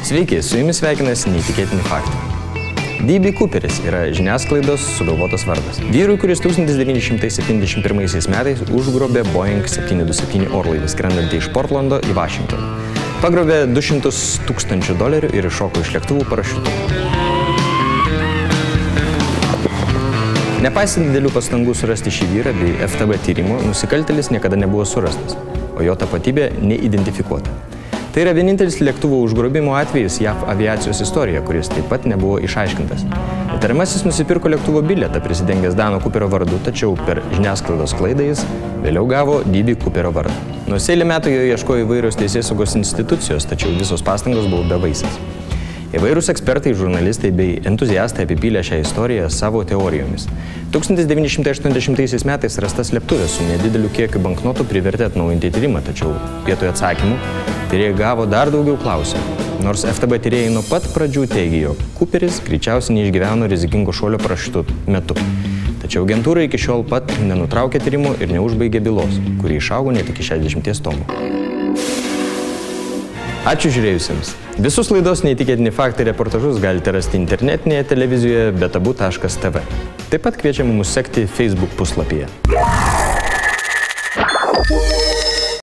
Sveiki, su jumis sveikinasi neįtikėtini faktai. D.B. Cooperis yra žiniasklaidos sugalvotas vardas. Vyrui, kuris 1971 metais užgrobė Boeing 727 orlaivį skrendantį iš Portlando į Vašingtoną. Pagrobė $200,000 ir iššoko iš lėktuvų parašiutu. Nepaisant didelių pastangų surasti šį vyrą bei FTB tyrimo, nusikaltėlis niekada nebuvo surastas, o jo tapatybė neidentifikuota. Tai yra vienintelis lėktuvo užgrobimo atvejis JAV aviacijos istorijoje, kuris taip pat nebuvo išaiškintas. Įtariamasis nusipirko lėktuvo bilietą prisidengęs Dano Cooperio vardu, tačiau per žiniasklaidos klaidą jis vėliau gavo D.B. Cooperio vardą. Nors eilę metų jo ieškojo įvairios teisėsaugos institucijos, tačiau visos pastangos buvo bevaisės. Įvairūs ekspertai, žurnalistai bei entuziastai apipylė šią istoriją savo teorijomis. 1980 metais rasta slėptuvė su nedideliu kiekiu banknotų privertė atnaujinti tyrimą, tačiau vietoj atsakymų tyrėjai gavo dar daugiau klausimų. Nors FTB tyrėjai nuo pat pradžių teigė, jog Cooperis greičiausiai neišgyveno rizikingo šuolio parašiutu metu. Tačiau agentūra iki šiol pat nenutraukė tyrimo ir neužbaigė bylos, kuri išaugo net iki 60 tomų. Ačiū žiūrėjusiems. Visus laidos neįtikėtini faktai reportažus galite rasti internetinėje televizijoje betabu.tv. Taip pat kviečiame mus sekti Facebook puslapyje.